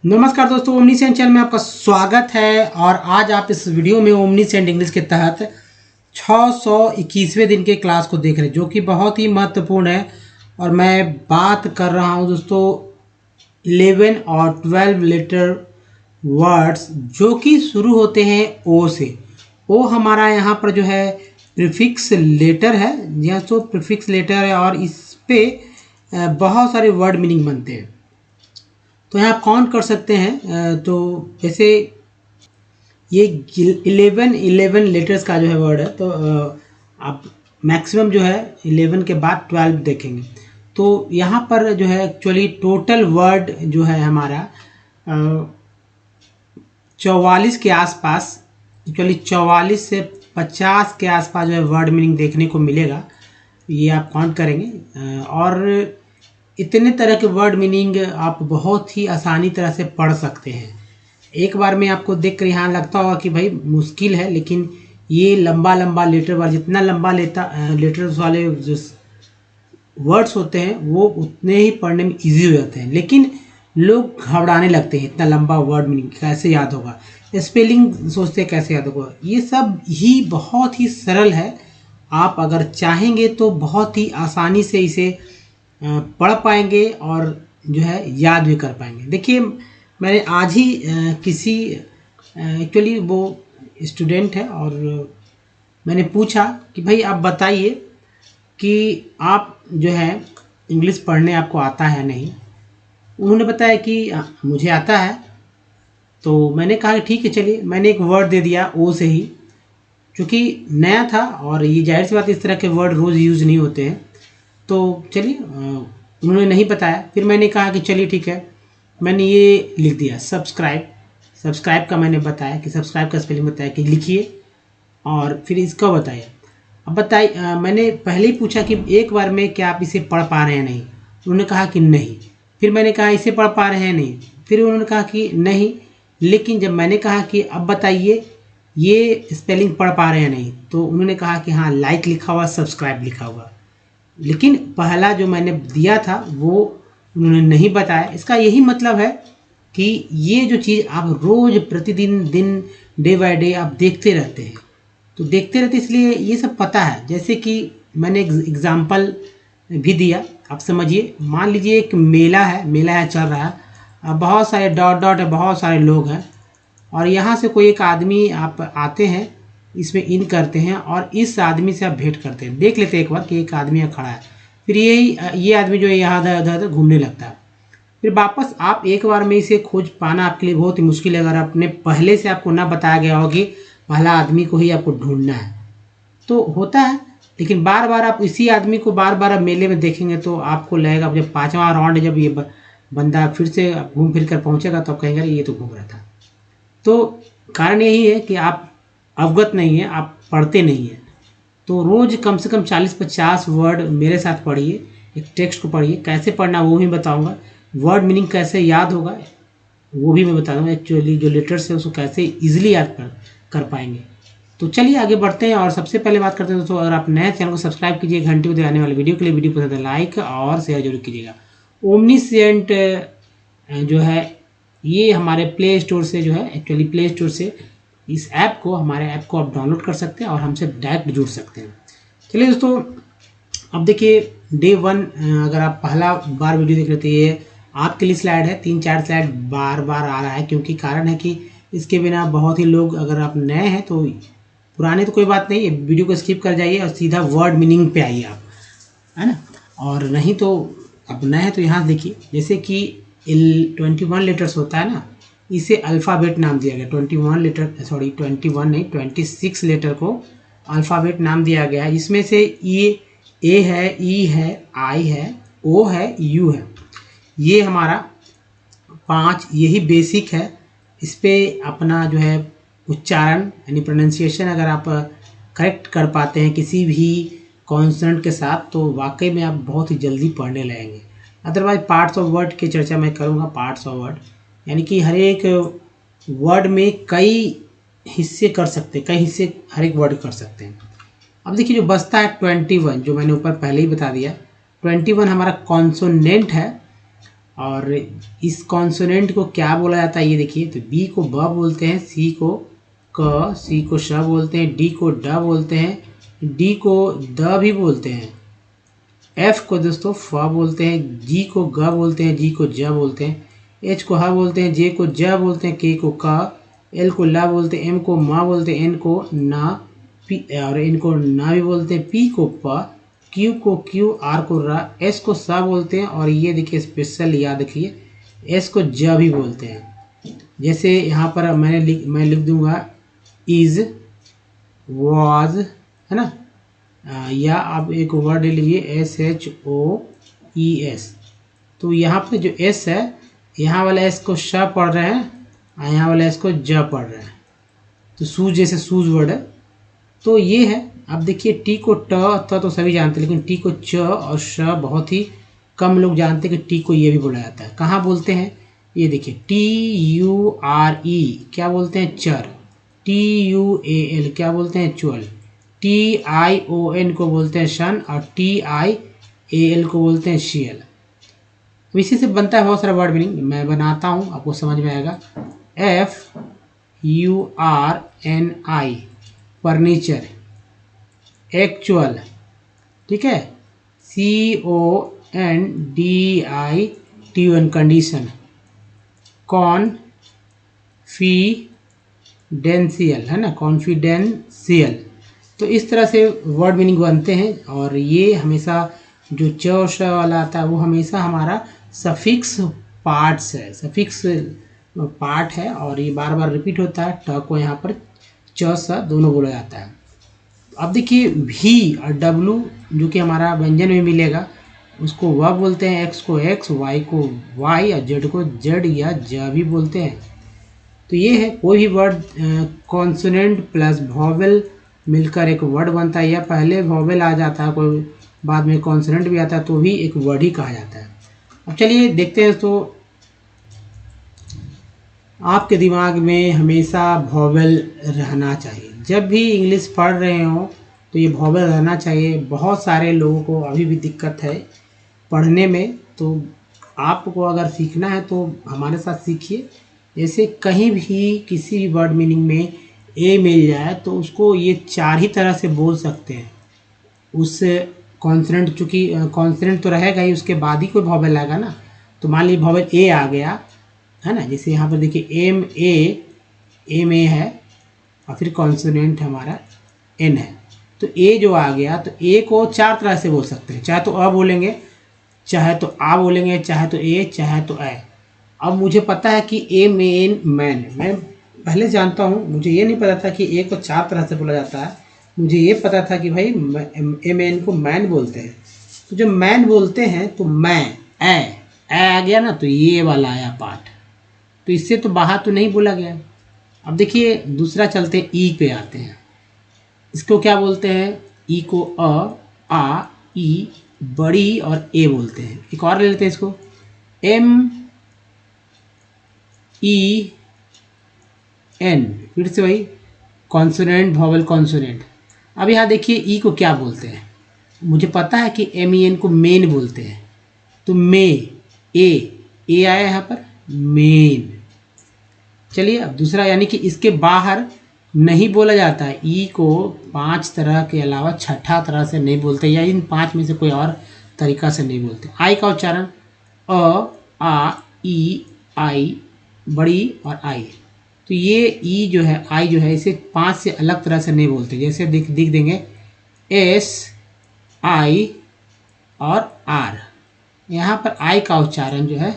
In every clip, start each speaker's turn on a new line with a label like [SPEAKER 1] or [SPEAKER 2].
[SPEAKER 1] नमस्कार दोस्तों, omniscient channel में आपका स्वागत है। और आज आप इस वीडियो में ओमनीसेंट इंग्लिश के तहत 621वें दिन के क्लास को देख रहे हैं, जो कि बहुत ही महत्वपूर्ण है। और मैं बात कर रहा हूं दोस्तों 11 और 12 लेटर वर्ड्स जो कि शुरू होते हैं ओ से। ओ हमारा यहाँ पर जो है प्रीफिक्स लेटर है, यहाँ तो प्रीफिक्स लेटर है और इस पे बहुत सारे वर्ड मीनिंग बनते हैं। तो यहाँ काउंट कर सकते हैं। तो जैसे ये 11 लेटर्स का जो है वर्ड है, तो आप मैक्सिमम जो है 11 के बाद 12 देखेंगे। तो यहाँ पर जो है एक्चुअली टोटल वर्ड जो है हमारा 44 के आसपास, एक्चुअली 44 से 50 के आसपास जो है वर्ड मीनिंग देखने को मिलेगा। ये आप काउंट करेंगे और इतने तरह के वर्ड मीनिंग आप बहुत ही आसानी तरह से पढ़ सकते हैं। एक बार में आपको देख कर यहाँ लगता होगा कि भाई मुश्किल है, लेकिन ये लंबा लंबा लेटर वाला, जितना लंबा लेटर्स वाले जो वर्ड्स होते हैं वो उतने ही पढ़ने में इजी हो जाते हैं। लेकिन लोग घबराने लगते हैं, इतना लंबा वर्ड मीनिंग कैसे याद होगा, स्पेलिंग सोचते हैं कैसे याद होगा। ये सब ही बहुत ही सरल है। आप अगर चाहेंगे तो बहुत ही आसानी से इसे पढ़ पाएंगे और जो है याद भी कर पाएंगे। देखिए, मैंने आज ही किसी एक्चुअली वो स्टूडेंट है और मैंने पूछा कि भाई आप बताइए कि आप जो है इंग्लिश पढ़ने आपको आता है नहीं। उन्होंने बताया कि मुझे आता है। तो मैंने कहा कि ठीक है, चलिए। मैंने एक वर्ड दे दिया ओ से ही, क्योंकि नया था और ये जाहिर सी बात इस तरह के वर्ड रोज़ यूज़ नहीं होते हैं। तो चलिए, उन्होंने नहीं बताया। फिर मैंने कहा कि चलिए ठीक है, मैंने ये लिख दिया सब्सक्राइब। सब्सक्राइब का मैंने बताया कि सब्सक्राइब का स्पेलिंग बताया कि लिखिए, और फिर इसका बताया। अब बताइए, मैंने पहले ही पूछा कि एक बार में क्या आप इसे पढ़ पा रहे हैं नहीं। उन्होंने कहा कि नहीं। फिर मैंने कहा इसे पढ़ पा रहे हैं नहीं। फिर उन्होंने कहा कि नहीं। लेकिन जब मैंने कहा कि अब बताइए ये स्पेलिंग पढ़ पा रहे हैं नहीं, तो उन्होंने कहा कि हाँ, लाइक लिखा हुआ, सब्सक्राइब लिखा हुआ। लेकिन पहला जो मैंने दिया था वो उन्होंने नहीं बताया। इसका यही मतलब है कि ये जो चीज़ आप रोज़ प्रतिदिन दिन डे बाय डे आप देखते रहते हैं, तो देखते रहते इसलिए ये सब पता है। जैसे कि मैंने एक एग्ज़ाम्पल भी दिया, आप समझिए। मान लीजिए एक मेला है, चल रहा है, बहुत सारे डॉट डॉट है, बहुत सारे लोग हैं, और यहाँ से कोई एक आदमी आप आते हैं, इसमें इन करते हैं और इस आदमी से आप भेंट करते हैं। देख लेते हैं एक बार कि एक आदमी यहाँ खड़ा है। फिर ये आदमी जो है यहाँ उधर घूमने लगता है। फिर वापस आप एक बार में इसे खोज पाना आपके लिए बहुत ही मुश्किल है, अगर आपने पहले से आपको ना बताया गया हो कि पहला आदमी को ही आपको ढूंढना है। तो होता है, लेकिन बार बार आप इसी आदमी को बार बार आप मेले में देखेंगे तो आपको लगेगा, जब 5वां राउंड जब ये बंदा फिर से घूम फिर कर पहुँचेगा तो आप कहेंगे ये तो घूम रहा था। तो कारण यही है कि आप अवगत नहीं है, आप पढ़ते नहीं हैं। तो रोज़ कम से कम 40-50 वर्ड मेरे साथ पढ़िए, एक टेक्स्ट को पढ़िए। कैसे पढ़ना वो भी बताऊंगा, वर्ड मीनिंग कैसे याद होगा वो भी मैं बता दूंगा। एक्चुअली जो लेटर्स है उसको कैसे इजीली याद कर पाएंगे। तो चलिए आगे बढ़ते हैं। और सबसे पहले बात करते हैं दोस्तों, अगर आप नए चैनल को सब्सक्राइब कीजिए घंटी को आने वाले वीडियो के लिए। वीडियो पसंद है लाइक और शेयर जरूर कीजिएगा। ओमनीसेंट जो है ये हमारे प्ले स्टोर से जो है, एक्चुअली प्ले स्टोर से इस ऐप को, हमारे ऐप को आप डाउनलोड कर सकते हैं और हमसे डायरेक्ट जुड़ सकते हैं। चलिए दोस्तों, अब देखिए डे 1, अगर आप पहला बार वीडियो देख रहे थे, ये आपके लिए स्लाइड है। 3-4 स्लाइड बार बार आ रहा है, क्योंकि कारण है कि इसके बिना बहुत ही लोग, अगर आप नए हैं तो पुराने तो कोई बात नहीं, वीडियो को स्किप कर जाइए और सीधा वर्ड मीनिंग पे आइए आप, है ना। और नहीं तो अब नए हैं तो यहाँ देखिए, जैसे कि 21 लेटर्स होता है ना, इसे अल्फ़ाबेट नाम दिया गया। 21 नहीं, 26 लेटर को अल्फ़ाबेट नाम दिया गया है। इसमें से ए है, ई है, आई है, ओ है, यू है। ये हमारा 5 यही बेसिक है। इस पे अपना जो है उच्चारण यानी प्रोनाउंसिएशन अगर आप करेक्ट कर पाते हैं किसी भी कॉन्सोनेंट के साथ, तो वाकई में आप बहुत ही जल्दी पढ़ने लगेंगे। अदरवाइज पार्ट्स ऑफ वर्ड की चर्चा मैं करूँगा। पार्ट्स ऑफ वर्ड यानी कि हर एक वर्ड में कई हिस्से कर सकते हैं, कई हिस्से हर एक वर्ड कर सकते हैं। अब देखिए जो बचता है 21, जो मैंने ऊपर पहले ही बता दिया, 21 हमारा कॉन्सोनेंट है। और इस कॉन्सोनेंट को क्या बोला जाता है ये देखिए, तो बी को ब बोलते हैं, सी को क, सी को श बोलते हैं, डी को ड बोलते हैं, डी को द भी बोलते हैं, एफ को दोस्तों फ बोलते हैं, जी को ग बोलते हैं, जी को ज बोलते हैं, एच को ह बोलते हैं, जे को ज बोलते हैं, के को क, एल को ला बोलते हैं, एम को मा बोलते हैं, एन को ना, पी और इनको ना भी बोलते हैं, पी को प, क्यू को क्यू, आर को रा, एस को सा बोलते हैं, और ये देखिए स्पेशल याद रखिए, एस को ज भी बोलते हैं। जैसे यहाँ पर मैं लिख दूंगा इज, वाज, है ना, या आप एक वर्ड ले लीजिए SHOES, तो यहाँ पे जो एस है, यहाँ वाला एस को श पढ़ रहे हैं और यहाँ वाला एस को ज पढ़ रहे हैं, तो सूज जैसे सूज वर्ड है, तो ये है। अब देखिए टी को ट तो सभी जानते हैं, लेकिन टी को च और श बहुत ही कम लोग जानते हैं कि टी को ये भी बोला जाता है। कहाँ बोलते हैं ये देखिए, TURE क्या बोलते हैं, चर, TUAL क्या बोलते हैं, च्वल, TION को बोलते हैं शन, और TIAL को बोलते हैं शियल। इसी से बनता है बहुत सारा वर्ड मीनिंग, मैं बनाता हूँ आपको समझ में आएगा। FURNI फर्नीचर, एक्चुअल, ठीक है, CONDITUN कंडीशन, कॉन्फिडेंशियल, है ना, कॉन्फिडेंशियल। तो इस तरह से वर्ड मीनिंग बनते हैं, और ये हमेशा जो च और श वाला आता है वो हमेशा हमारा सफिक्स पार्ट्स है, सफिक्स पार्ट है, और ये बार बार रिपीट होता है। ट को यहाँ पर च स दोनों बोला जाता है। अब देखिए भी और डब्लू जो कि हमारा व्यंजन में मिलेगा, उसको व बोलते हैं, एक्स को एक्स, वाई को वाई, और जेड को जेड या ज भी बोलते हैं। तो ये है, कोई भी वर्ड कॉन्सोनेंट प्लस वॉवेल मिलकर एक वर्ड बनता है, या पहले वॉवेल आ जाता है, कोई बाद में कॉन्सोनेंट भी आता है, तो भी एक वर्ड ही कहा जाता है। अब चलिए देखते हैं। तो आपके दिमाग में हमेशा वॉवेल रहना चाहिए, जब भी इंग्लिश पढ़ रहे हो तो ये वॉवेल रहना चाहिए। बहुत सारे लोगों को अभी भी दिक्कत है पढ़ने में, तो आपको अगर सीखना है तो हमारे साथ सीखिए। जैसे कहीं भी किसी भी वर्ड मीनिंग में ए मिल जाए तो उसको ये चार ही तरह से बोल सकते हैं। उस कॉन्सोनेंट, चूँकि कॉन्सोनेंट तो रहेगा ही, उसके बाद ही कोई वॉवेल आएगा ना। तो मान लीजिए वॉवेल ए आ गया, है ना, जैसे यहाँ पर देखिए एम ए है, और फिर कॉन्सोनेंट हमारा एन है। तो ए जो आ गया, तो ए को चार तरह से बोल सकते हैं, चाहे तो अ बोलेंगे, चाहे तो आ बोलेंगे, चाहे तो ए, चाहे तो ए। अब मुझे पता है कि ए मेन मैन, मैं पहले जानता हूँ, मुझे ये नहीं पता था कि ए को चार तरह से बोला जाता है। मुझे ये पता था कि भाई ए मैन को मैन बोलते हैं। तो जब मैन बोलते हैं तो मैं ए आ गया ना, तो ये वाला आया पार्ट, तो इससे तो बाहर तो नहीं बोला गया। अब देखिए दूसरा चलते हैं, ई पे आते हैं। इसको क्या बोलते हैं, ई को आ ई बड़ी और ए बोलते हैं। एक और ले लेते हैं इसको, एम ई एन, फिर से वही कॉन्सोनेंट वॉवेल कॉन्सोनेंट। अब यहाँ देखिए ई को क्या बोलते हैं, मुझे पता है कि एम ई एन को मेन बोलते हैं, तो मे ए आया यहाँ पर, मेन। चलिए अब दूसरा, यानी कि इसके बाहर नहीं बोला जाता है। ई को पांच तरह के अलावा छठा तरह से नहीं बोलते, या इन पांच में से कोई और तरीका से नहीं बोलते। आई का उच्चारण अ आ ई आई, बड़ी और आई। तो ये ई जो है, आई जो है, इसे पांच से अलग तरह से नहीं बोलते। जैसे दिख देंगे एस आई और आर। यहाँ पर आई का उच्चारण जो है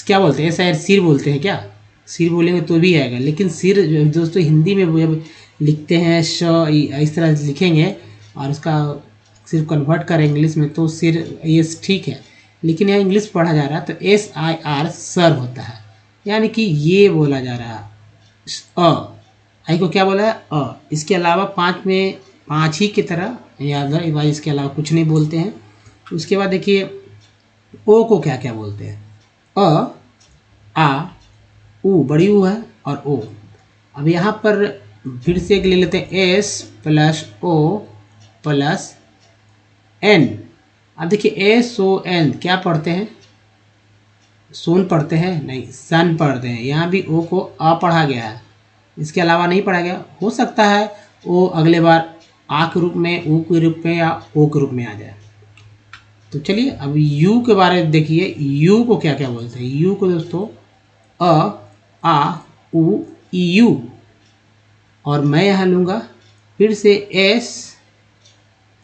[SPEAKER 1] क्या बोलते हैं, ऐसा सिर बोलते हैं क्या, सिर बोलेंगे तो भी आएगा। लेकिन सिर दोस्तों हिंदी में जब लिखते हैं श, इस तरह से लिखेंगे और उसका सिर्फ कन्वर्ट करें इंग्लिश में, तो सिर ये ठीक है। लेकिन यहाँ इंग्लिश पढ़ा जा रहा है, तो SIR सर होता है, यानी कि ये बोला जा रहा है। आई को क्या बोला है, अ। इसके अलावा पाँच में पाँच ही की तरह, या अदरवाइज इसके अलावा कुछ नहीं बोलते हैं। उसके बाद देखिए ओ को क्या क्या बोलते हैं, अ आ ऊ, बड़ी ऊ है, और ओ। अब यहाँ पर फिर से एक ले लेते हैं, S plus O plus N. अब देखिए SON क्या पढ़ते हैं, सोन पढ़ते हैं, नहीं सन पढ़ते हैं। यहाँ भी ओ को अ पढ़ा गया है, इसके अलावा नहीं पढ़ा गया। हो सकता है ओ अगले बार आ के रूप में, ऊ के रूप में या ओ के रूप में आ जाए। तो चलिए अब यू के बारे में देखिए, यू को क्या क्या बोलते हैं। यू को दोस्तों अ, आ, उ, यू। और मैं यहाँ लूँगा फिर से एस,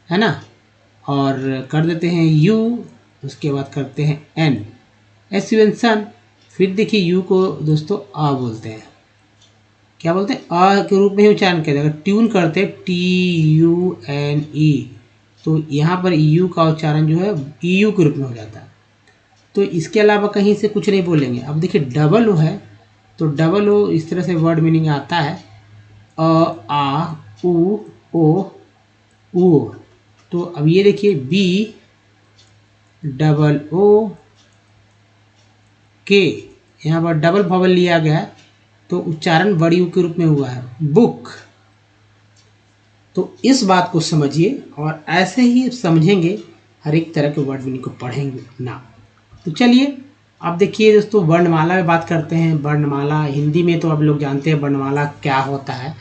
[SPEAKER 1] है ना, और कर देते हैं यू, उसके बाद करते हैं एन, एस यू एन सन। फिर देखिए यू को दोस्तों आ बोलते हैं, क्या बोलते हैं, अ के रूप में ही उच्चारण करते हैं। अगर ट्यून करते हैं TUNE, तो यहाँ पर यू का उच्चारण जो है EU के रूप में हो जाता है। तो इसके अलावा कहीं से कुछ नहीं बोलेंगे। अब देखिए डबल ओ है, तो डबल ओ इस तरह से वर्ड मीनिंग आता है, अ, आ, उ, ओ, ऊ। तो अब ये देखिए BOO के, यहाँ पर डबल वॉवल लिया गया है, तो उच्चारण बड़ी ऊ के रूप में हुआ है, बुक। तो इस बात को समझिए और ऐसे ही समझेंगे हर एक तरह के वर्ड मीनिंग को पढ़ेंगे ना। तो चलिए अब देखिए दोस्तों वर्णमाला में बात करते हैं। वर्णमाला हिंदी में तो आप लोग जानते हैं वर्णमाला क्या होता है।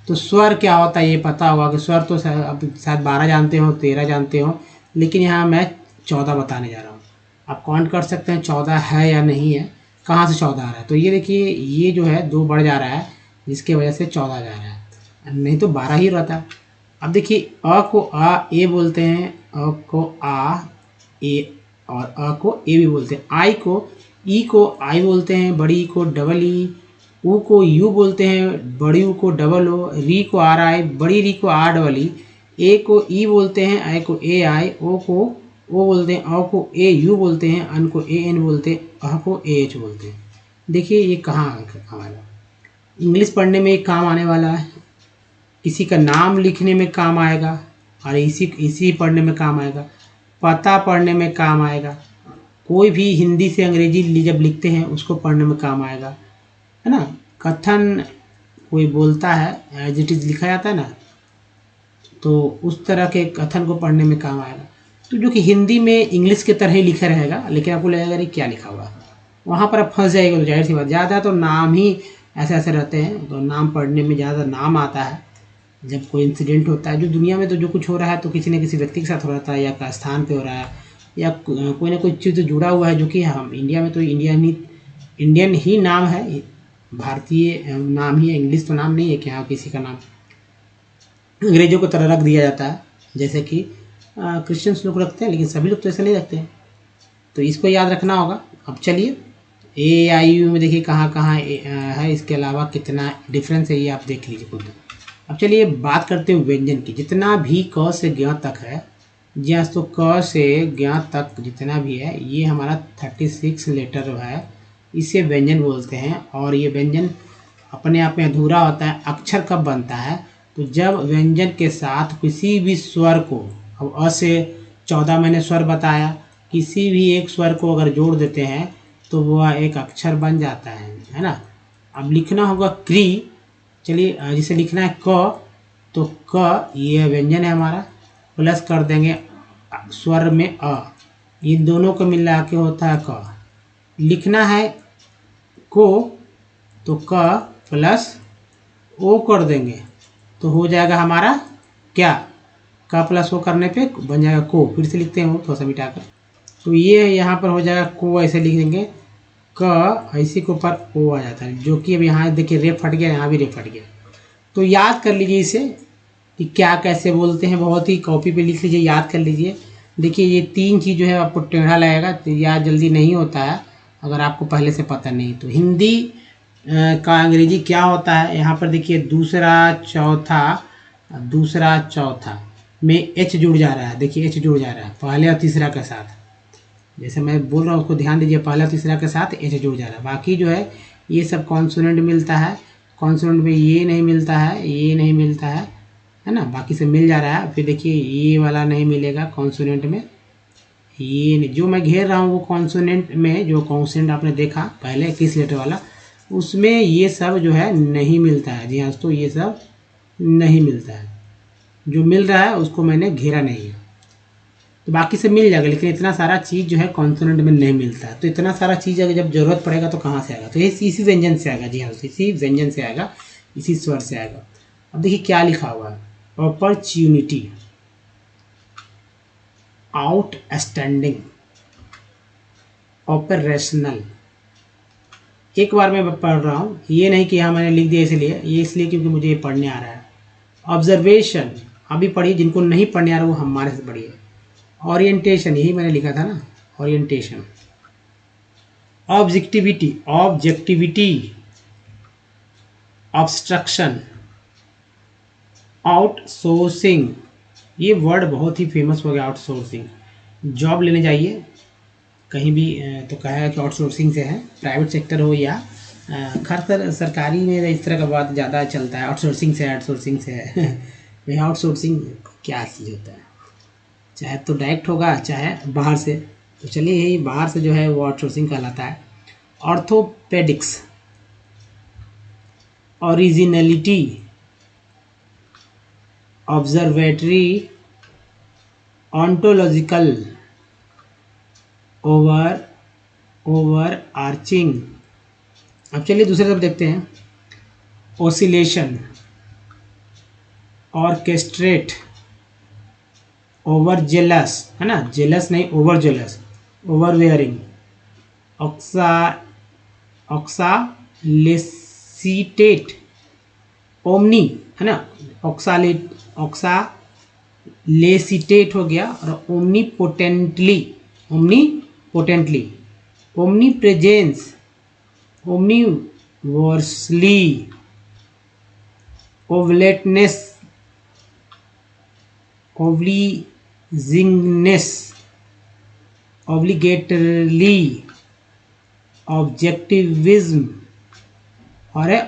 [SPEAKER 1] तो स्वर क्या होता है ये पता होगा कि स्वर तो अब शायद 12 जानते हो, 13 जानते हो, लेकिन यहाँ मैं 14 बताने जा रहा हूँ। आप काउंट कर सकते हैं 14 है या नहीं है, कहाँ से 14 आ रहा है। तो ये देखिए ये जो है 2 बढ़ जा रहा है, जिसकी वजह से 14 जा रहा है, नहीं तो 12 ही रहता। अब देखिए अ को आ ए बोलते हैं, अ को आ ए, और अ को ए भी बोलते हैं। आई को ई को आई बोलते हैं, बड़ी ई को डबल ई। ऊ को यू बोलते हैं, बड़ी ऊ को डबल ओ। री को आर आई, बड़ी री को आर डबल ई। ए को ई बोलते हैं, आई को ए आई। ओ को ओ बोलते हैं, अ को ए यू बोलते हैं, अन को ए एन बोलते हैं, अह को ए एच बोलते हैं। देखिए ये कहाँ काम आएगा, इंग्लिश पढ़ने में काम आने वाला है, किसी का नाम लिखने में काम आएगा, और इसी पढ़ने में काम आएगा, पता पढ़ने में काम आएगा, कोई भी हिंदी से अंग्रेजी जब लिखते हैं उसको पढ़ने में काम आएगा, है ना। कथन कोई बोलता है, एज इट इज लिखा जाता है ना, तो उस तरह के कथन को पढ़ने में काम आएगा। तो जो कि हिंदी में इंग्लिश के तरह ही लिखा रहेगा, लेकिन आपको लगेगा अरे क्या लिखा हुआ है, वहाँ पर आप फंस जाएगा। तो जाहिर सी बात, ज़्यादा तो नाम ही ऐसे ऐसे रहते हैं, तो नाम पढ़ने में ज़्यादा नाम आता है। जब कोई इंसिडेंट होता है जो दुनिया में, तो जो कुछ हो रहा है तो किसी न किसी व्यक्ति के साथ हो रहा है, या स्थान पे हो रहा है, या कोई ना कोई चीज़ जुड़ा हुआ है, जो कि हम इंडिया में तो इंडियन ही नाम है, भारतीय नाम ही है, इंग्लिश तो नाम नहीं है कि हाँ किसी का नाम अंग्रेजों की तरह रख दिया जाता है, जैसे कि क्रिश्चियंस लोग रखते हैं, लेकिन सभी लोग तो ऐसा नहीं रखते हैं। तो इसको याद रखना होगा। अब चलिए AIU में देखिए कहाँ कहाँ है, इसके अलावा कितना डिफरेंस है ये आप देख लीजिए खुद। अब चलिए बात करते हैं व्यंजन की। जितना भी क से ज्ञ तक है, जी हाँ, तो क से ज्ञ तक जितना भी है ये हमारा 36 लेटर है, इसे व्यंजन बोलते हैं। और ये व्यंजन अपने आप में अधूरा होता है। अक्षर कब बनता है, तो जब व्यंजन के साथ किसी भी स्वर को, अब अ से 14 मैंने स्वर बताया, किसी भी एक स्वर को अगर जोड़ देते हैं तो वह एक अक्षर बन जाता है ना। अब लिखना होगा क्री, चलिए जिसे लिखना है क, तो क ये व्यंजन है हमारा, प्लस कर देंगे स्वर में अ, ये दोनों को मिला के होता है क। लिखना है को, तो क प्लस ओ कर देंगे तो हो जाएगा हमारा क्या, का प्लस ओ करने पे बन जाएगा को। फिर से लिखते हैं वो थोड़ा सा मिटाकर, तो ये यहाँ पर हो जाएगा को, ऐसे लिख देंगे क, ऐसे के ऊपर ओ आ जाता है, जो कि अब यहाँ देखिए रे फट गया, यहाँ भी रे फट गया। तो याद कर लीजिए इसे कि क्या कैसे बोलते हैं, बहुत ही कॉपी पे लिख लीजिए, याद कर लीजिए। देखिए ये 3 चीज़ जो है आपको टेढ़ा लगेगा, तो याद जल्दी नहीं होता है अगर आपको पहले से पता नहीं। तो हिंदी का अंग्रेजी क्या होता है, यहाँ पर देखिए दूसरा चौथा में एच जुड़ जा रहा है। देखिए एच जुड़ जा रहा है पहले और तीसरा के साथ, जैसे मैं बोल रहा हूँ उसको ध्यान दीजिए, पहला और तीसरा के साथ एच जुड़ जा रहा है। बाकी जो है ये सब कॉन्सोनेंट मिलता है, कॉन्सोनेंट में ये नहीं मिलता है, ये नहीं मिलता है ना, बाकी से मिल जा रहा है। फिर देखिए ये वाला नहीं मिलेगा कॉन्सोनेंट में, ये जो मैं घेर रहा हूँ वो कॉन्सोनेंट में, जो कॉन्सोनेंट आपने देखा पहले 21 लेटर वाला, उसमें ये सब जो है नहीं मिलता है। जी हाँ दोस्तों, ये सब नहीं मिलता है, जो मिल रहा है उसको मैंने घेरा नहीं है। तो बाकी से मिल जाएगा, लेकिन इतना सारा चीज़ जो है कॉन्सोनेंट में नहीं मिलता है। तो इतना सारा चीज़ अगर जब जरूरत पड़ेगा तो कहाँ से आएगा, तो ये इसी व्यंजन से आएगा। जी हाँ, इसी व्यंजन से आएगा, इसी स्वर से आएगा। अब देखिए क्या लिखा हुआ है, अपॉर्चुनिटी, आउटस्टैंडिंग, ऑपरेशनल। एक बार मैं पढ़ रहा हूँ, ये नहीं कि हाँ मैंने लिख दिया इसलिए, ये इसलिए क्योंकि मुझे ये पढ़ने आ रहा है। ऑब्जर्वेशन, अभी पढ़िए, जिनको नहीं पढ़ने आ रहा वो हमारे से पढ़िए। ओरिएंटेशन, यही मैंने लिखा था ना, orientation. Objectivity, objectivity, obstruction, outsourcing, ये वर्ड बहुत ही फेमस हो गया, आउटसोर्सिंग। जॉब लेने जाइए कहीं भी तो कहा है कि आउटसोर्सिंग से है, प्राइवेट सेक्टर हो या खासकर सरकारी में इस तरह का बात ज़्यादा चलता है, आउटसोर्सिंग से, आउटसोर्सिंग से है। भाई आउटसोर्सिंग क्या चीज़ होता है, चाहे तो डायरेक्ट होगा चाहे बाहर से, तो चलिए यही बाहर से जो है वो आउटसोर्सिंग कहलाता है। Orthopaedics, originality, observatory, ontological, over arching. अब चलिए दूसरे तरफ देखते हैं, ओसिलेशन, ऑर्केस्ट्रेट, ओवर जेलस, है ना, जेलस नहीं over jealous, overbearing, oxaloacetate, omni, है ना, ऑक्सालेसिटेट हो गया, और ओमनीपोटेंटली, ओमनी प्रेजेंस, ओमनीवर्सली, ओवलेटनेस, ओब्लिजिंगनेस, ऑब्लिगेटरली, ऑब्जेक्टिविज्म और है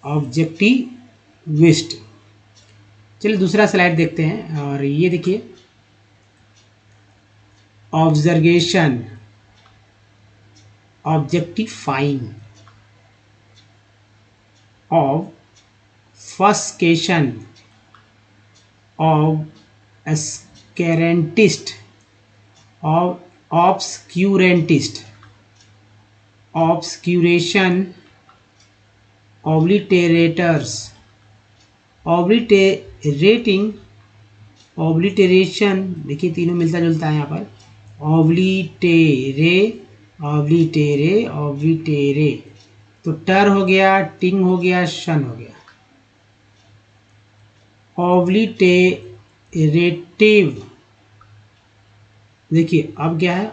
[SPEAKER 1] ऑब्जेक्टिविस्ट। चलिए दूसरा स्लाइड देखते हैं, और ये देखिए, ऑब्जर्वेशन, ऑब्जेक्टिफाइंग, ऑब्फस्केशन, ऑब्सक्यूरेंटिस्ट, ऑब्सक्यूरेशन, ऑब्लिटेरेटर्स, ऑब्लिटेरेटिंग, ऑब्लिटेरेशन, देखिए तीनों मिलता जुलता है यहाँ पर, ऑब्लिटेरे, तो टर हो गया, टिंग हो गया, शन हो गया। ऑब्लिटेरेटिव, देखिए अब क्या है,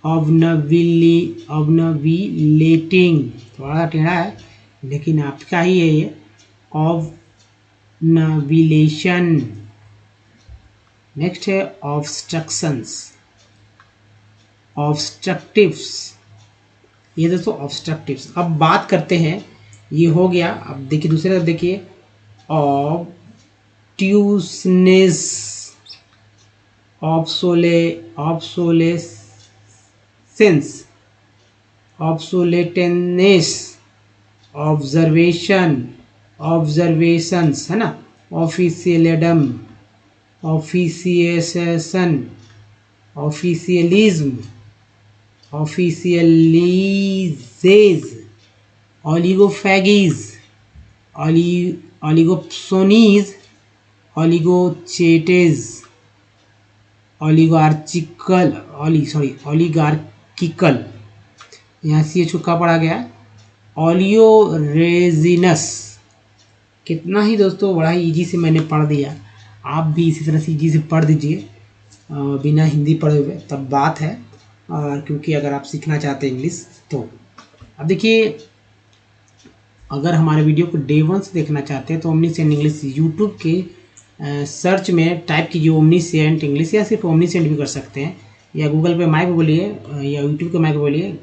[SPEAKER 1] ऑब्नविलेटिंग, थोड़ा टेढ़ा है लेकिन आपका ही है ये, ऑब्नविलेशन। नेक्स्ट है ऑब्स्ट्रक्शंस, ऑब्स्ट्रक्टिव्स, ये दोस्तों ऑब्स्ट्रक्टिव्स। अब बात करते हैं, ये हो गया। अब देखिए दूसरे तरफ देखिए, ऑब्ट्यूसनेस, ऑब्सोलेसेंस, ऑब्सोलेटेनेस, ऑब्जर्वेशंस, है ना, ऑफिशियलिज्म, ऑफिसिएशन, ऑफिशियलिज्म, ऑफिशियलीजेज, ऑलिगोफैगीज, ऑलिगोप्सोनीज, ऑलिगोचेटेज, ऑलिगार्किकल, यहाँ से ये छुक्का पड़ा गया, ऑलियोरेजिनस। कितना ही दोस्तों बड़ा ही इजी से मैंने पढ़ दिया, आप भी इसी तरह से इजी से पढ़ दीजिए बिना हिंदी पढ़े हुए, तब बात है। क्योंकि अगर आप सीखना चाहते हैं इंग्लिश तो अब देखिए, अगर हमारे वीडियो को डे 1 से देखना चाहते हैं तो ओमनीसेंट इंग्लिश यूट्यूब के सर्च में टाइप कीजिए ओमनीसेंट इंग्लिश, या सिर्फ ओमनीसेंट भी कर सकते हैं, या गूगल पे माइक बोलिए या यूट्यूब के माइक बोलिए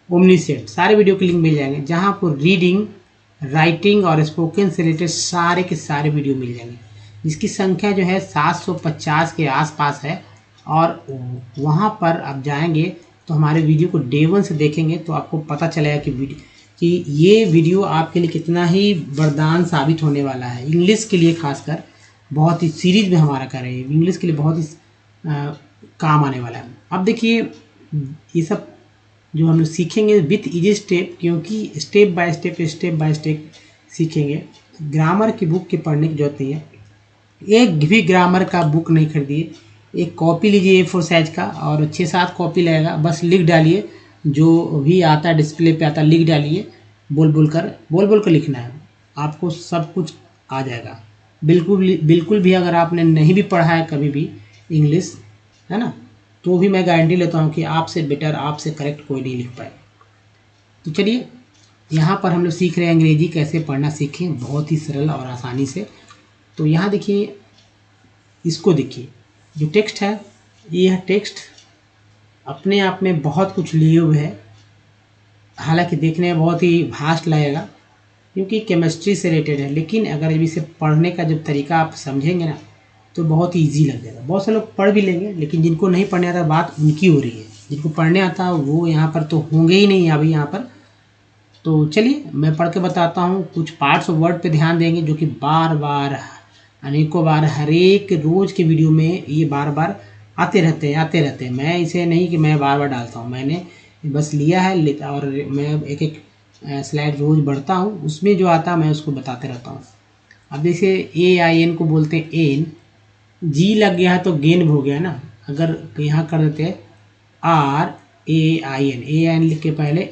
[SPEAKER 1] ओमनीसेंट, सारे वीडियो के लिंक मिल जाएंगे, जहाँ आपको रीडिंग, राइटिंग और स्पोकन से रिलेटेड सारे के सारे वीडियो मिल जाएंगे, जिसकी संख्या जो है 750 के आसपास है। और वहाँ पर आप जाएंगे तो हमारे वीडियो को डे 1 से देखेंगे तो आपको पता चलेगा कि ये वीडियो आपके लिए कितना ही वरदान साबित होने वाला है, इंग्लिश के लिए खासकर। बहुत ही सीरीज में हमारा कर रहे हैं, इंग्लिश के लिए बहुत ही काम आने वाला है। अब देखिए ये सब जो हम लोग सीखेंगे विथ इजी स्टेप, क्योंकि स्टेप बाय स्टेप सीखेंगे। ग्रामर की बुक की पढ़ने की जरूरत नहीं है, एक भी ग्रामर का बुक नहीं खरीदिए, एक कॉपी लीजिए A4 साइज का और 6-7 कॉपी लगेगा, बस लिख डालिए जो भी आता है डिस्प्ले पे आता है लिख डालिए, बोल बोल कर लिखना है, आपको सब कुछ आ जाएगा। बिल्कुल भी अगर आपने नहीं भी पढ़ा है कभी भी इंग्लिश, है ना, तो भी मैं गारंटी लेता हूँ कि आपसे बेटर, आपसे करेक्ट कोई नहीं लिख पाए। तो चलिए यहाँ पर हम लोग सीख रहे हैं अंग्रेजी कैसे पढ़ना सीखें बहुत ही सरल और आसानी से। तो यहाँ देखिए, इसको देखिए, जो टेक्स्ट है यह टेक्स्ट अपने आप में बहुत कुछ लिए हुए है, हालांकि देखने में बहुत ही भास्ट लगेगा क्योंकि केमिस्ट्री से रिलेटेड है, लेकिन अगर इसे पढ़ने का जब तरीका आप समझेंगे ना तो बहुत ही ईजी लग जाएगा। बहुत से लोग पढ़ भी लेंगे, लेकिन जिनको नहीं पढ़ने आता बात उनकी हो रही है, जिनको पढ़ने आता वो यहाँ पर तो होंगे ही नहीं अभी यहाँ पर। तो चलिए मैं पढ़ के बताता हूँ, कुछ पार्ट्स ऑफ वर्ड पे ध्यान देंगे जो कि बार बार अनेकों बार हर एक रोज के वीडियो में ये बार बार आते रहते हैं। मैं इसे नहीं कि मैं बार बार डालता हूँ, मैंने बस लिया है और मैं एक एक स्लाइड रोज बढ़ता हूँ, उसमें जो आता मैं उसको बताते रहता हूँ। अब जैसे AIN को बोलते हैं एन, जी लग गया है तो गेन हो गया ना, अगर यहाँ कर देते हैं RAIN लिख के पहले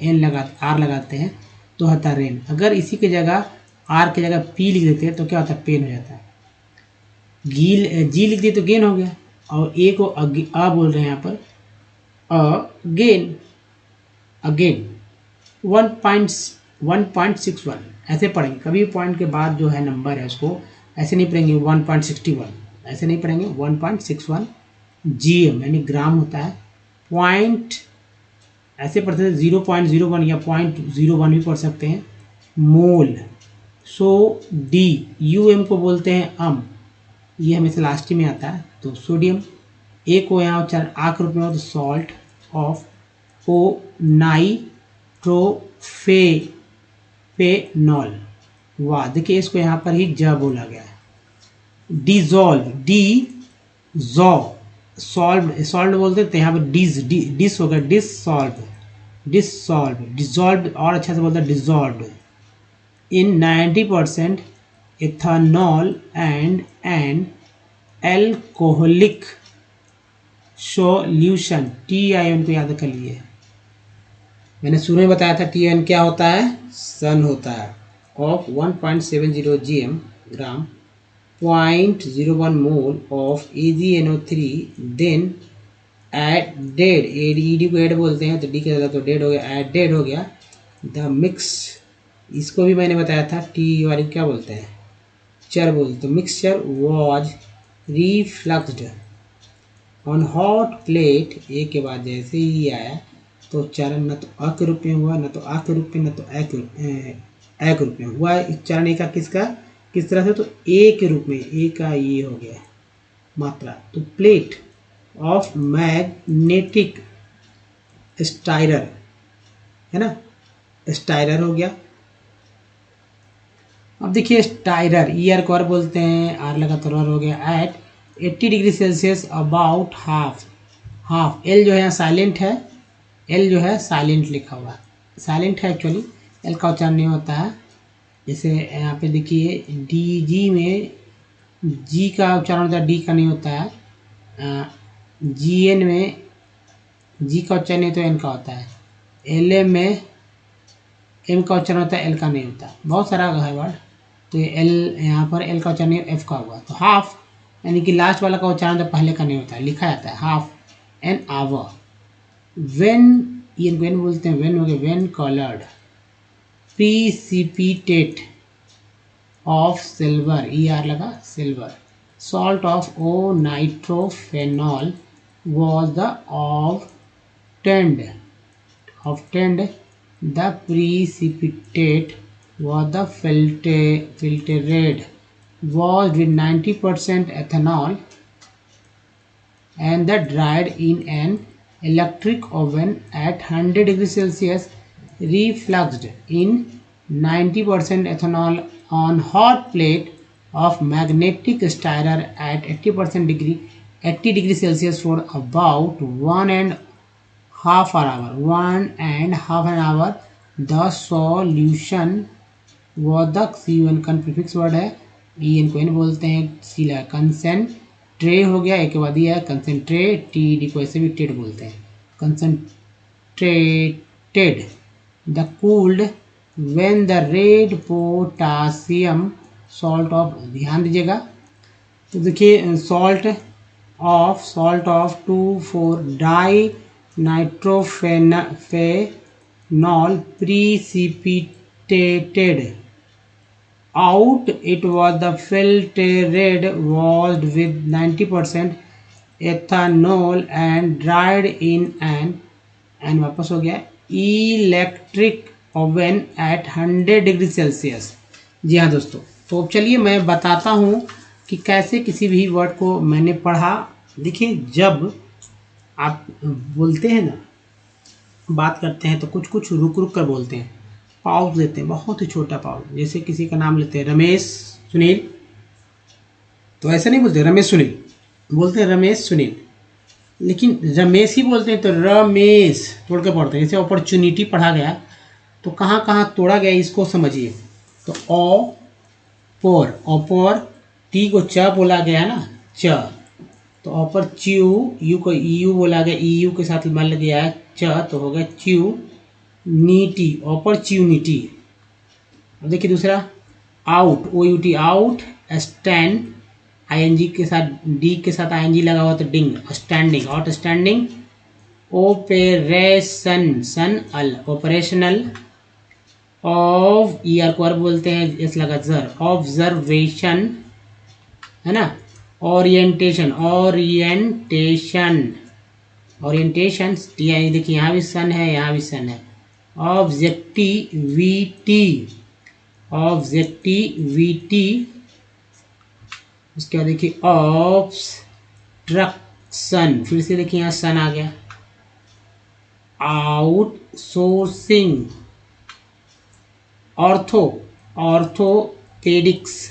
[SPEAKER 1] R लगाते हैं तो होता है रेन। अगर इसी की जगह R की जगह P लिख देते हैं तो क्या होता है, पेन हो जाता है। जी लिख दिए तो गेन हो गया, और ए को बोल रहे हैं यहाँ पर गेन, अगेन 1.61 ऐसे पढ़ेंगे। कभी पॉइंट के बाद जो है नंबर है उसको ऐसे नहीं पढ़ेंगे 1.61, ऐसे नहीं पढ़ेंगे 1.61 GM यानी ग्राम होता है। पॉइंट ऐसे पढ़ते हैं 0.01 या 0.01 भी पढ़ सकते हैं। मोल, UM को बोलते हैं ये हमेशा लास्ट में आता है तो सोडियम। ए को यहाँ उच्चारण आ के रूप में हो तो सॉल्ट ऑफ, ओ नाइट्रोफेनॉल, वाह देखिए इसको यहाँ पर ही ज बोला गया है। डिजॉल्व, सॉल्व बोलते थे, यहाँ पर डिस हो गया, डिसॉल्व और अच्छा से बोलते हैं dissolve in 90% ethanol and an alcoholic solution। TIN को याद कर लिए, मैंने शुरू में बताया था TIN क्या होता है, सन होता है, of 1.70 GM ग्राम, 0.01 mole of AgNO3, then added, AD को एड बोलते हैं तो डी के तो डेड हो गया, एडेड हो गया द मिक्स, इसको भी मैंने बताया था टी वाली क्या बोलते हैं, चर बोलते, तो mixture was refluxed on hot plate, A के बाद जैसे ही आया तो चरण न तो अ के रूप में हुआ, न तो आ के रूप में, न तो ए के रूप में हुआ। चरण ए का किस तरह से, तो ए के रूप में, ए का ये हो गया मात्रा, तो प्लेट ऑफ मैग्नेटिक स्टाइरर है ना, स्टाइरर हो गया। अब देखिए स्टाइरर, ईयर को बोलते हैं, आर लगा तो हो गया, at 80 degree Celsius about half, L जो है साइलेंट है, एल जो है साइलेंट लिखा हुआ, साइलेंट है एक्चुअली, एल का उच्चारण नहीं होता है। जैसे यहाँ पे देखिए DG में जी का उच्चारण होता है, डी का नहीं होता है। GN में जी का उच्चारण नहीं तो एन का होता है। LM में एम का उच्चारण होता है, एल का नहीं होता, बहुत सारा है वर्ड, तो ये एल यहाँ पर एल का उच्चारण एफ का हुआ, तो हाफ यानी कि लास्ट वाला का उच्चारण तो पहले का नहीं होता है, लिखा जाता है हाफ एन आवर। वेन, ये वेन बोलते हैं, वेन हो गया, when coloured precipitate of silver, ER लगा silver, salt of O nitrophenol was the obtained, the precipitate was the filtered was with 90% ethanol and the dried in an electric oven at 100 degrees Celsius, refluxed in 90% ethanol on hot plate of magnetic stirrer at 80 degree Celsius for about 1.5 hour. 1.5 hour. The solution was the CUN कन prefix word है, EN को N बोलते हैं, सी लगा कंसेंट्रे हो गया, एक के बाद दिया है कंसेंट्रेट, TED को ऐसे भी टेड बोलते हैं, concentrated. The cooled when the red potassium salt of, ध्यान दीजिएगा, तो देखिए salt of 2,4 di nitrophenol precipitated out. It was the filtered washed with 90% ethanol and dried in an वापस हो गया electric oven at 100 degree Celsius. जी हाँ दोस्तों, तो चलिए मैं बताता हूँ कि कैसे किसी भी वर्ड को मैंने पढ़ा. देखिए जब आप बोलते हैं ना, बात करते हैं तो कुछ कुछ रुक रुक कर बोलते हैं, पाउज देते हैं, बहुत ही छोटा पाउज. जैसे किसी का नाम लेते हैं रमेश सुनील, तो ऐसा नहीं बोलते रमेश सुनील, बोलते हैं रमेश सुनील, लेकिन रमेश ही बोलते हैं तो रमेश तोड़ के पढ़ते हैं. जैसे अपॉर्चुनिटी पढ़ा गया तो कहाँ कहाँ तोड़ा गया इसको समझिए. तो ऑपर टी को च बोला गया ना, च, तो ऑपर च्यू, यू को ईयू बोला गया, ईयू के साथ मिल गया है च, तो हो गया च्यू नीटी, ऑपर्च्यूनिटी. अब देखिए दूसरा out, OUT out, stand, ING के साथ, डी के साथ ING लगा हुआ तो ding, standing, outstanding. Operation, सन अल, ऑपरेशनल. ऑफ, ER को अर्ब बोलते हैं, एस लगा जर, ऑब्जर्वेशन है ना. ओरिएंटेशन, ओरिएंटेशन, TI देखिए यहाँ भी सन है, यहाँ भी सन है. ऑब्जेक्टिविटी, उसके बाद देखिए ऑब्स्ट्रक्शन, फिर से देखिए यहाँ सन आ गया. Outsourcing, orthopaedics,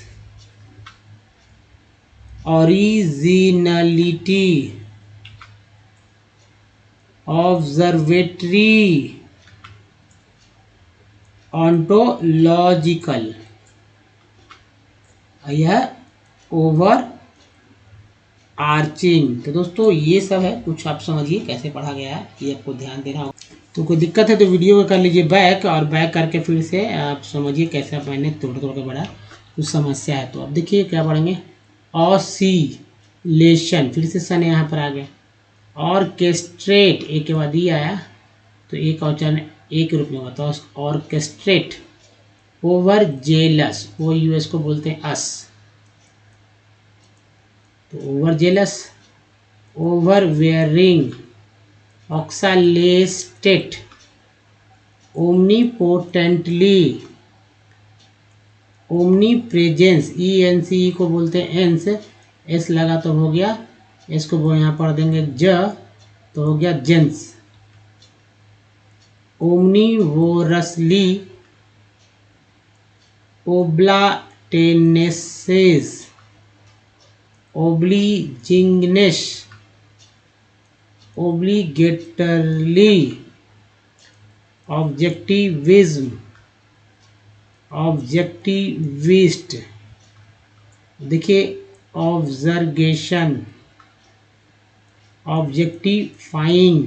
[SPEAKER 1] originality, observatory, ontological, यह ओवर आर्चिंग. तो दोस्तों ये सब है, कुछ आप समझिए कैसे पढ़ा गया है, ये आपको ध्यान देना होगा. तो कोई दिक्कत है तो वीडियो को कर लीजिए बैक, और बैक करके फिर से आप समझिए कैसे मैंने तोड़ तोड़ के पढ़ा, कुछ समस्या है. तो अब देखिए क्या पढ़ेंगे, ऑसिलेशन, फिर से सन यहाँ पर आ गया. ऑर्केस्ट्रेट, एक के बाद ही आया तो एक और चरण एक रूप में होगा, तो ऑर्केस्ट्रेट. ओवर जेलस, OUS को बोलते हैं अस, तो over jealous. Overbearing, oxaloacetate. Omnipotently, omnipresence, ENCE को बोलते हैं एंस, एस लगा तो हो गया, एस को यहाँ पढ़ देंगे ज, तो हो गया जेंस. ओमनीवोरसली, ओब्लाटेनेसेस, ओब्लिजिंगनेस, ओब्लिगेटरली, ऑब्जेक्टिविज्म, ऑब्जेक्टिविस्ट. देखिए ऑब्जर्वेशन, ऑब्जेक्टिफाइंग,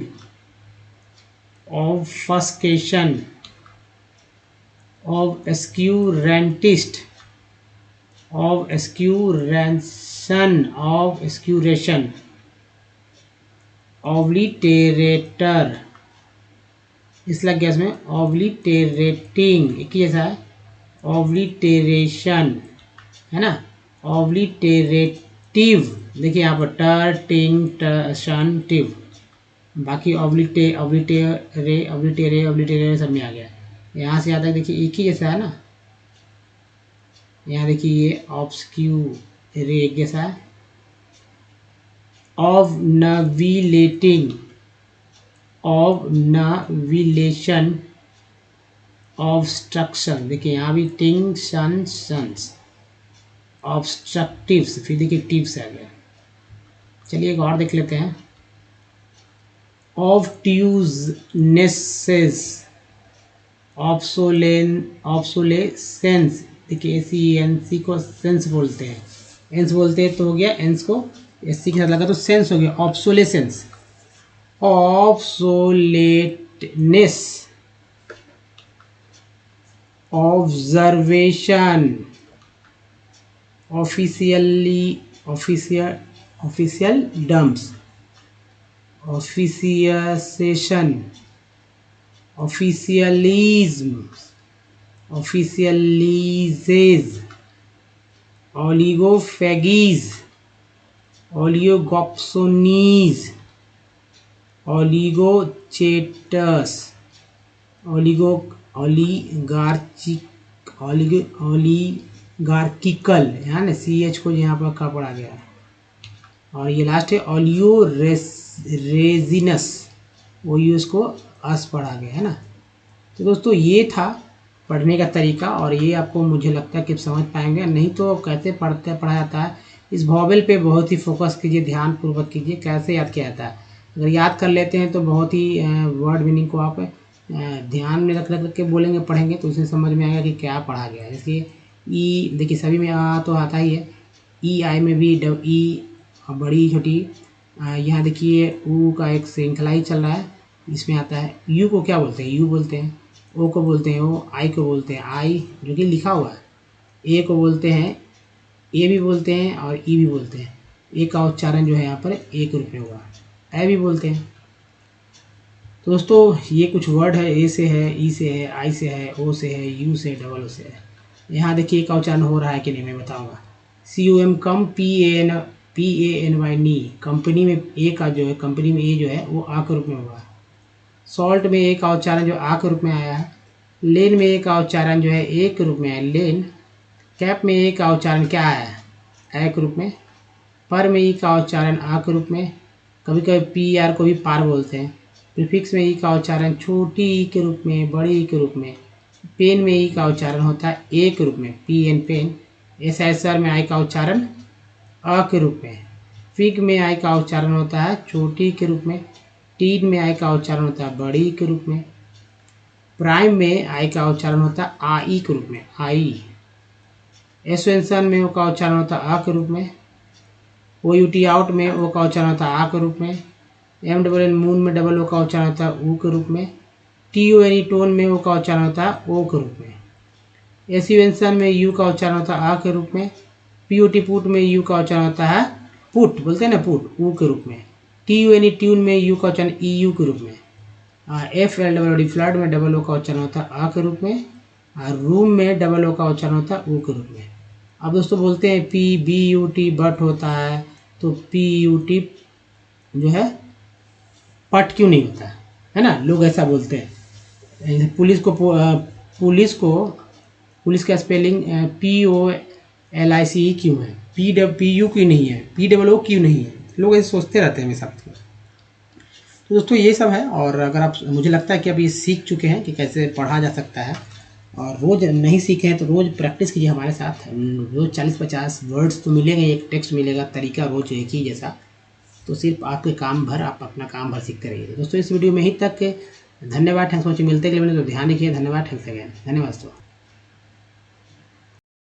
[SPEAKER 1] ऑब्फस्केशन, ऑब्स्क्यूरेंटिस्ट, ऑब्स्क्यूरेशन, ऑब्लिटेरेटर, इस लग गया इसमें, ऑब्लिटेरेटिंग, एक ही जैसा है, ऑब्लिटेरेशन है ना, ऑब्लिटेरेटिव, देखिए यहाँ पर टर टिंग शन टिव, बाकी ऑब्लिटेरे सब में आ गया. यहाँ से आता है देखिए एक ही जैसा है ना, यहाँ देखिए ये ऑब्स्क्यूरे एक जैसा है. ऑबनविलेटिंग, ऑबनविलेशन, ऑब्स्ट्रक्शन, देखिए यहाँ भी टिंग शन सन्स, ऑब्स्ट्रक्टिव्स, फिर देखिए टिप्स आ गया। चलिए एक और देख लेते हैं। ऑब्ट्यूजनेसेस, ऑब्सोलेसेंस, देखिए SENS को सेंस बोलते हैं, एंस बोलते हैं तो हो गया, एंस को SC के साथ लगा तो सेंस हो गया, ऑब्सोलेसेंस। ऑब्सोलेटनेस, ऑब्जर्वेशन, ऑफिशियल डम्प्स, ऑफिसिएशन, ऑफिशियलिज्म, ऑफिशियलीजेज, ओलिगोफेगीज, ओलिगोप्सोनीज, ओलिगोचेटस, ओलिगार्किकल, है ना, CH को यहाँ पर का पढ़ा गया है। और ये लास्ट है ओलियो रेजिनस, वो यूज को अस पढ़ा गया है ना। तो दोस्तों ये था पढ़ने का तरीका, और ये आपको मुझे लगता है कि समझ पाएंगे, नहीं तो कैसे पढ़ा जाता है। इस वॉवेल पे बहुत ही फोकस कीजिए, ध्यान पूर्वक कीजिए कैसे याद किया जाता है। अगर याद कर लेते हैं तो बहुत ही वर्ड मीनिंग को आप ध्यान में रख के बोलेंगे, पढ़ेंगे तो उसे समझ में आएगा कि क्या पढ़ा गया है। जैसे ई, देखिए सभी में आ तो आता ही है, EI में भी ई बड़ी छोटी, यहाँ देखिए ऊ का एक श्रृंखला ही चल रहा है, इसमें आता है। यू को क्या बोलते हैं, यू बोलते हैं। ओ को बोलते हैं ओ, आई को बोलते हैं आई, जो कि लिखा हुआ है। ए को बोलते हैं ए भी बोलते हैं, और ई भी बोलते हैं। ए का उच्चारण जो है यहाँ पर एक रूप में हुआ, ए भी बोलते हैं। तो दोस्तों ये कुछ वर्ड है, ए से है, ई से है, आई से है, ओ से है, यू से, डबल ओ से है। यहाँ देखिए ए का उच्चारण हो रहा है कि नहीं मैं बताऊँगा। COM कम, PANY नी, कंपनी में ए का जो है, कंपनी में ए जो है वो आ के रूप में हुआ। सॉल्ट में ए का उच्चारण जो आ के रूप में आया है। लेन में ए का उच्चारण जो है ए के रूप में है, लेन। कैप में ए का उच्चारण क्या आया है, ए के रूप में। पर में ई का उच्चारण आ के रूप में, कभी कभी PR को भी पार बोलते हैं। प्रीफिक्स में ई का उच्चारण छोटी ई के रूप में, बड़ी ई के रूप में। पेन में ई का उच्चारण होता है ए के रूप में, PN पेन। SSR में आई का उच्चारण अ के रूप में। फिग में आई का उच्चारण होता है छोटी के रूप में। टीन में आई का उच्चारण होता है बड़ी के रूप में। प्राइम में आई का उच्चारण होता है आई के रूप में, आई। एसवेंसन में ओ का उच्चारण होता है अ के रूप में। OUT आउट में ओ का उच्चारण होता है आ के रूप में। MNN मून में डबल ओ का उच्चारण होता है ऊ के रूप में। TONE टोन में ओ का उच्चारण होता है ओ के रूप में। एसिवेंसन में यू का उच्चारण होता है आ के रूप में। POT पुट में यू का उच्चारण होता है पुट, बोलते हैं ना पुट, ऊ के रूप में। TUNE ट्यून में यू का उच्चारण EU के रूप में। FLWD फ्लड में डबल ओ का उच्चारण होता है आ के रूप में। रूम में डबल ओ का उच्चारण होता है ऊ के रूप में। अब दोस्तों बोलते हैं PBUT बट होता है, तो PUT जो है पट क्यों नहीं होता है ना, लोग ऐसा बोलते हैं। पुलिस का स्पेलिंग POLICE क्यों है, PU क्यों नहीं है, POO क्यों नहीं है, लोग ऐसे सोचते रहते हैं हमेशा। तो दोस्तों ये सब है, और अगर आप, मुझे लगता है कि आप ये सीख चुके हैं कि कैसे पढ़ा जा सकता है, और रोज़ नहीं सीखे हैं तो रोज़ प्रैक्टिस कीजिए हमारे साथ। रोज़ 40-50 वर्ड्स तो मिलेंगे, एक टेक्स्ट मिलेगा, तरीका रोज एक ही जैसा, तो सिर्फ आपके काम भर, आप अपना काम भर सीखते रहिए। दोस्तों इस वीडियो में ही तक, धन्यवाद, थैंक्स फॉर वॉचिंग। मिलते हैं अगले वीडियो में, तो ध्यान रखिए, धन्यवाद, थैंक्स अगेन, धन्यवाद दोस्तों।